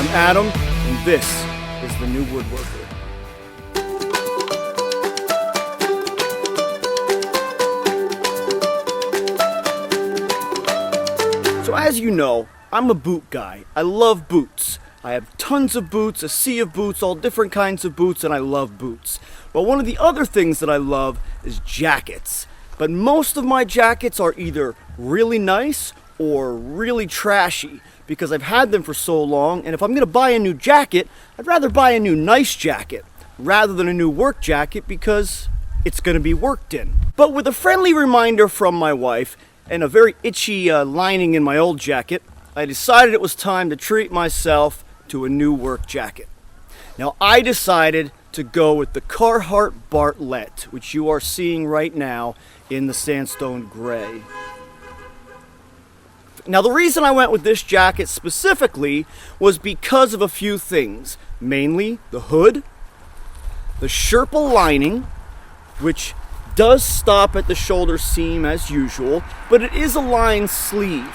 I'm Adam, and this is The New Woodworker. So as you know, I'm a boot guy. I love boots. I have tons of boots, a sea of boots, all different kinds of boots, and I love boots. But one of the other things that I love is jackets. But most of my jackets are either really nice or really trashy because I've had them for so long, and if I'm going to buy a new jacket, I'd rather buy a new nice jacket rather than a new work jacket because it's going to be worked in. But with a friendly reminder from my wife and a very itchy lining in my old jacket, I decided it was time to treat myself to a new work jacket. Now I decided to go with the Carhartt Bartlett, which you are seeing right now in the sandstone gray. Now the reason I went with this jacket specifically was because of a few things, mainly the hood, the Sherpa lining, which does stop at the shoulder seam as usual, but it is a lined sleeve.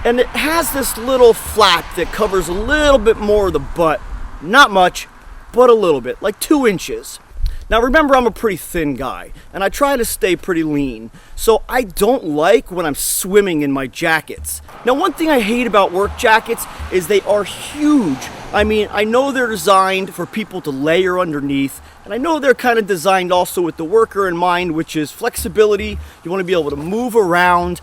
And it has this little flap that covers a little bit more of the butt. Not much, but a little bit, like 2 inches. Now remember, I'm a pretty thin guy, and I try to stay pretty lean, so I don't like when I'm swimming in my jackets. Now one thing I hate about work jackets is they are huge. I mean, I know they're designed for people to layer underneath, and I know they're kind of designed also with the worker in mind, which is flexibility. You want to be able to move around,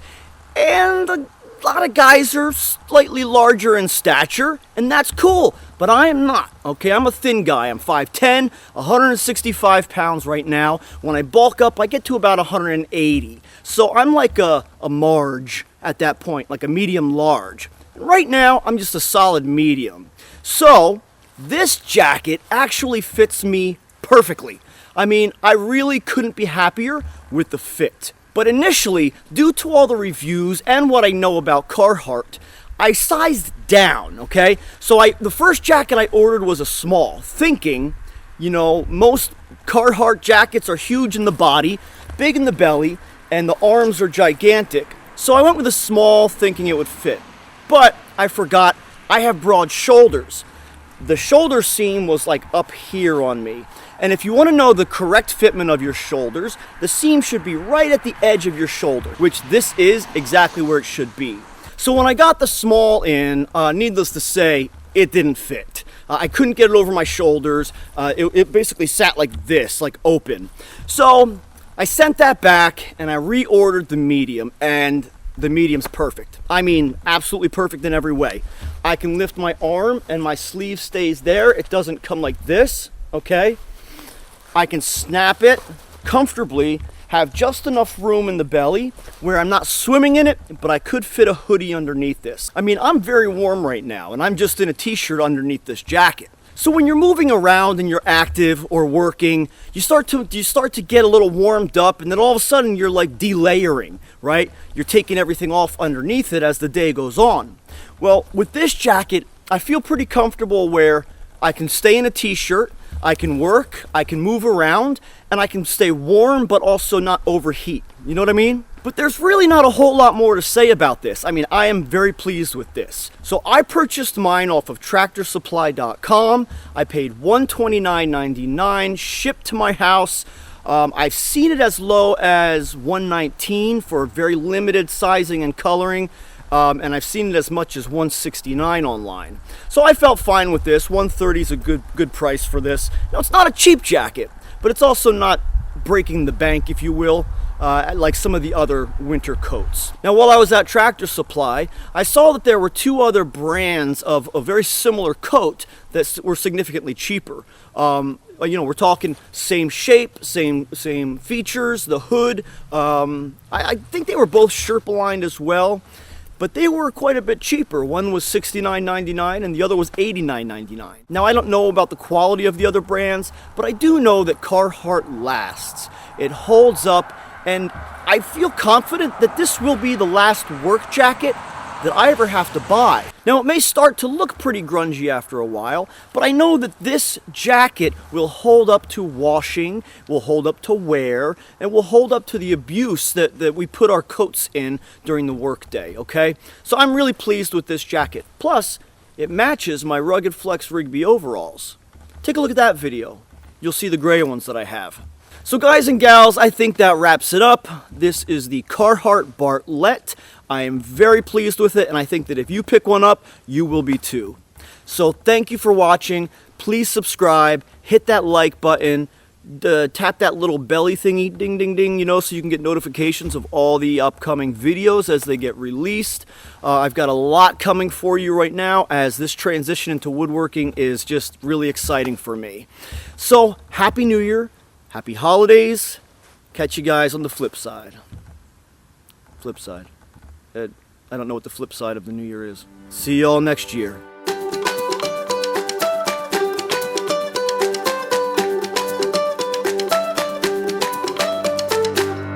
and a lot of guys are slightly larger in stature, and that's cool, but I am not, okay? I'm a thin guy. I'm 5'10", 165 pounds right now. When I bulk up, I get to about 180. So I'm like a Marge at that point, like a medium large. Right now, I'm just a solid medium. So this jacket actually fits me perfectly. I mean, I really couldn't be happier with the fit. But initially, due to all the reviews and what I know about Carhartt, I sized down, okay? So the first jacket I ordered was a small, thinking, you know, most Carhartt jackets are huge in the body, big in the belly, and the arms are gigantic. So I went with a small, thinking it would fit. But I forgot I have broad shoulders. The shoulder seam was like up here on me. And if you want to know the correct fitment of your shoulders, the seam should be right at the edge of your shoulder, which this is exactly where it should be. So when I got the small in, needless to say, it didn't fit. I couldn't get it over my shoulders. It basically sat like this, like open. So I sent that back and I reordered the medium, and the medium's perfect. I mean, absolutely perfect in every way. I can lift my arm and my sleeve stays there. It doesn't come like this, okay? I can snap it comfortably, have just enough room in the belly where I'm not swimming in it, but I could fit a hoodie underneath this. I mean, I'm very warm right now, and I'm just in a t-shirt underneath this jacket. So when you're moving around and you're active or working, you start to get a little warmed up, and then all of a sudden you're like delayering, right? You're taking everything off underneath it as the day goes on. Well, with this jacket, I feel pretty comfortable where I can stay in a t-shirt, I can work, I can move around, and I can stay warm but also not overheat. You know what I mean? But there's really not a whole lot more to say about this. I mean, I am very pleased with this. So I purchased mine off of tractorsupply.com. I paid $129.99, shipped to my house. I've seen it as low as $119 for very limited sizing and coloring. And I've seen it as much as $169 online. So I felt fine with this. $130 is a good price for this. Now, it's not a cheap jacket, but it's also not breaking the bank, if you will, like some of the other winter coats. Now, while I was at Tractor Supply, I saw that there were 2 other brands of a very similar coat that were significantly cheaper. You know, we're talking same shape, same features, the hood. I think they were both Sherpa lined as well. But they were quite a bit cheaper. One was $69.99 and the other was $89.99. Now, I don't know about the quality of the other brands, but I do know that Carhartt lasts. It holds up, and I feel confident that this will be the last work jacket that I ever have to buy. Now, it may start to look pretty grungy after a while, but I know that this jacket will hold up to washing, will hold up to wear, and will hold up to the abuse that we put our coats in during the workday, okay? So I'm really pleased with this jacket. Plus, it matches my Rugged Flex Rigby overalls. Take a look at that video. You'll see the gray ones that I have. So guys and gals, I think that wraps it up. This is the Carhartt Bartlett. I am very pleased with it, and I think that if you pick one up, you will be too. So thank you for watching. Please subscribe, hit that like button, tap that little belly thingy, ding ding ding, you know, so you can get notifications of all the upcoming videos as they get released. I've got a lot coming for you right now, as this transition into woodworking is just really exciting for me. So Happy New Year, Happy Holidays. Catch you guys on the flip side. Flip side. I don't know what the flip side of the New Year is. See y'all next year.